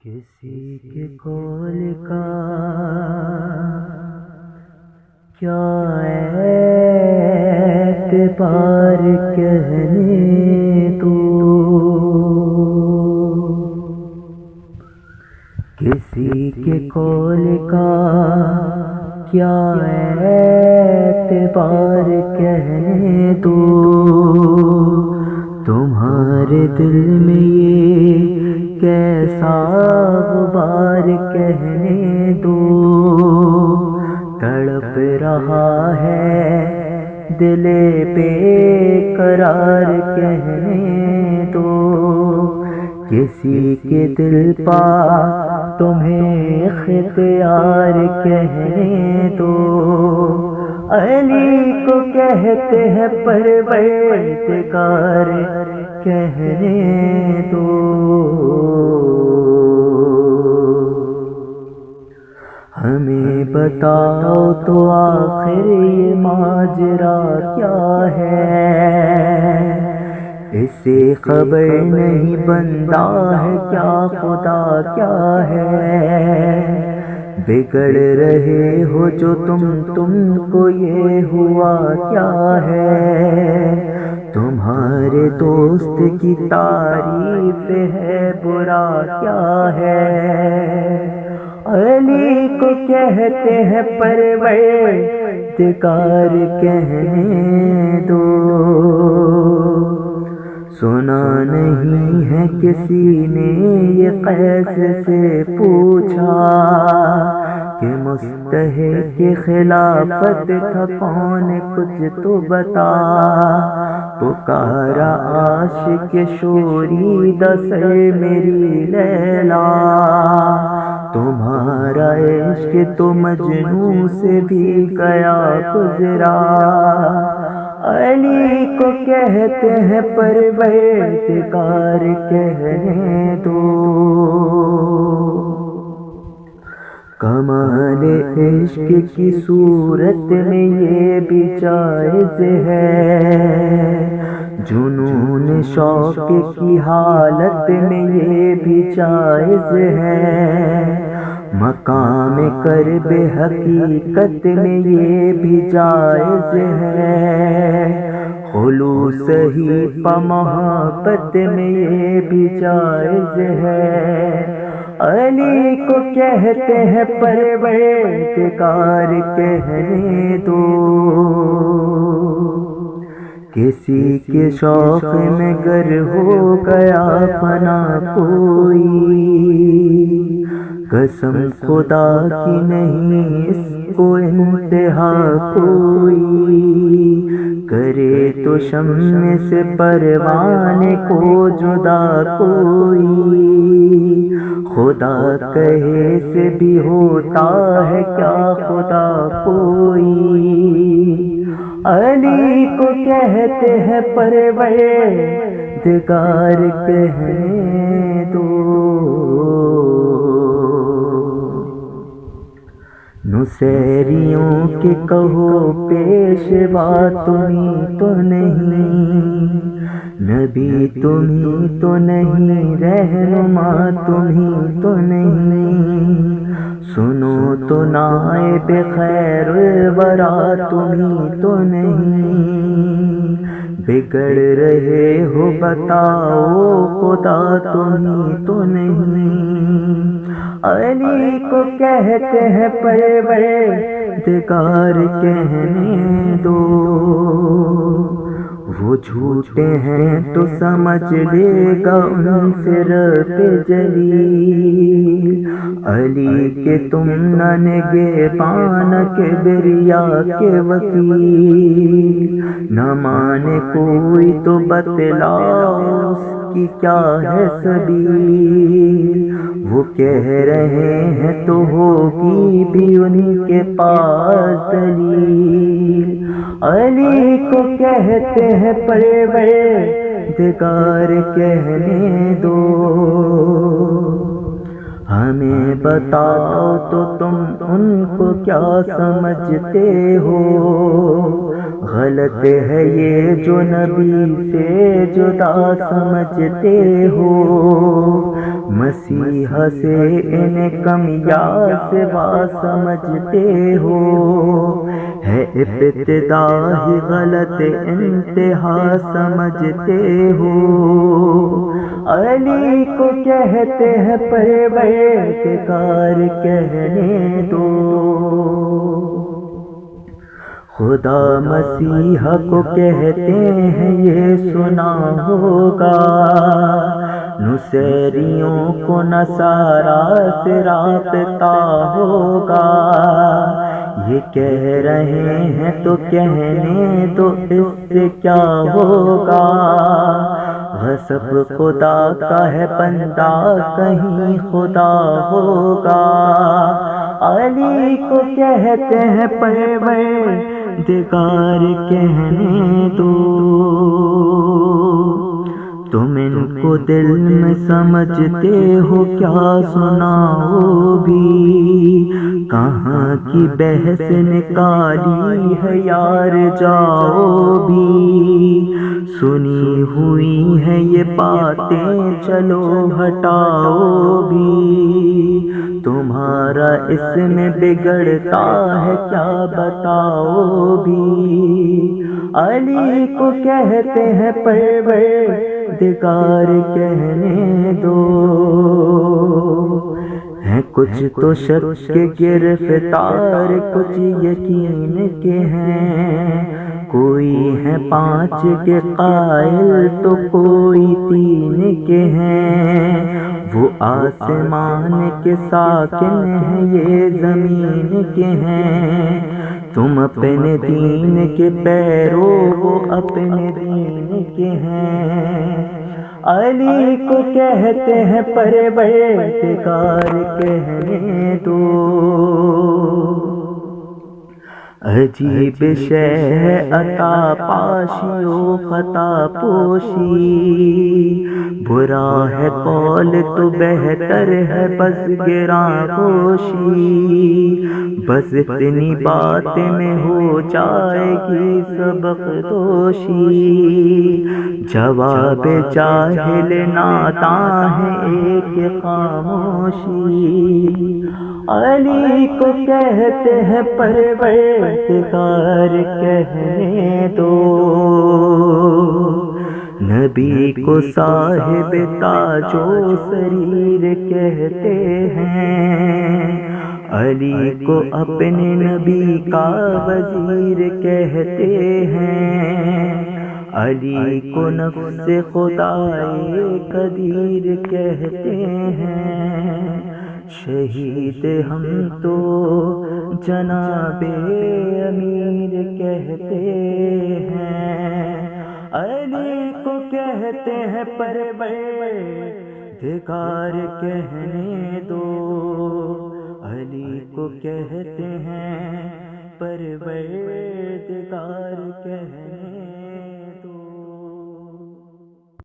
کسی کے قول کا کیا اعتبار کہنے تو، کسی کے قول کا کیا اعتبار کہنے تو، تمہارے دل میں یہ کیسا غبار کہنے دو، تڑپ رہا ہے دل بے قرار کہنے دو، کسی کے دل پا تمہیں اختیار کہنے دو، علی کو کہتے ہیں پروردگار کہنے دو۔ ہمیں بتاؤ تو آخر یہ ماجرا کیا ہے، اسے خبر نہیں بندہ ہے کیا خدا کیا ہے، بگڑ رہے ہو جو تم کو یہ ہوا کیا ہے، تمہارے دوست کی تعریف ہے برا کیا ہے، علی کو کہتے ہیں پروردگار کہنے دو، سنا نہیں ہے کسی نے یہ قیس سے پوچھا کہ مستحق کی خلافت تھا کون کچھ تو بتا، پکارا عاشق شوریدہ سے میری لیلا، تمہارا عشق تو مجنوں سے بھی گیا گزرا، علی کو کہتے ہیں پروردگار کہنے دو، کمال عشق کی صورت میں یہ بھی جائز ہے، جنون شوق کی حالت میں یہ بھی جائز ہے، مقام قرب حقیقت میں یہ بھی جائز ہے، خلوص ہی محبت میں یہ بھی جائز ہے، علی کو کہتے ہیں پروردگار کہنے دو، کسی کے شوق میں گر ہو گیا فنا کوئی، قسم خدا کی نہیں اس کو انتہا کوئی، کرے تو شمع سے پروانے کو جدا کوئی، خدا کہے سے بھی ہوتا ہے کیا خدا کوئی، علی کو کہتے ہیں پروردگار کہنے دو، نصیریوں کے کہو پیشوا تمہیں تو نہیں، نبی تمہیں تو نہیں، رہنما تمہیں تو نہیں، سنو تو نائب خیر الورا تمہیں تو نہیں، بگڑ رہے ہو بتاؤ خدا تمہیں تو نہیں، علی کو کہتے ہیں پروردگار کہنے دو، وہ جھوٹے ہیں تو سمجھ لے گا ان سے رب جلیل، علی کے تم نہ نگہبان کبریا کے وکیل، نہ مانے کوئی تو بتلاؤ اس کی کیا ہے سبیل، وہ کہہ رہے ہیں تو ہوگی بھی ان کے پاس دلیل، علی کو کہتے ہیں پروردگار کہنے دو، ہمیں بتاؤ تو تم ان کو کیا سمجھتے ہو، غلط ہے یہ جو نبی سے جدا سمجھتے ہو، مسیحا سے انہیں کم یا سوا سمجھتے ہو، ہے ابتدا ہی غلط انتہا سمجھتے ہو، علی کو کہتے ہیں پروردگار کہنے دو، خدا مسیحا کو کہتے ہیں یہ سنا ہوگا، نصیریوں کو نصارا سے رابطہ ہوگا، یہ کہہ رہے ہیں تو کہنے دو اس سے کیا ہوگا، غصب خدا کا ہے بندہ کہیں خدا ہوگا، علی کو کہتے ہیں پروردگار کہنے دو، تم ان کو دل میں سمجھتے ہو کیا سناؤ بھی، کہاں کی بحث نکالی ہے یار جاؤ بھی، سنی ہوئی ہیں یہ باتیں چلو ہٹاؤ بھی، تمہارا اس میں بگڑتا ہے کیا بتاؤ بھی، علی کو کہتے ہیں پروردگار کہنے دو، ہیں کچھ تو شک کے گرفتار کچھ یقین کے ہیں، کوئی ہے 5 کے قائل تو کوئی 3 کے ہیں، وہ آسمان کے ساکن ہیں یہ زمین کے ہیں، تم اپنے دین کے پیرو وہ اپنے دین کے ہیں، علی کو کہتے ہیں پروردگار کہنے دو، عجیب شے ہے عطا پاشی و خطا پوشی، برا ہے قول تو بہتر ہے بس گراں گوشی، بس اتنی بات میں ہو جائے گی سبق دوشی، جواب جاہل ناداں ہے ایک خاموشی، علی کو کہتے ہیں پروردگار کہنے دو، نبی کو صاحب تاج و سریر کہتے ہیں، علی کو اپنے نبی کا وزیر کہتے ہیں، علی کو نفس خدائے قدیر کہتے ہیں، شہید ہم تو جناب امیر کہتے ہیں، علی کو کہتے ہیں پروردگار کہنے دو، علی کو کہتے ہیں پروردگار کہنے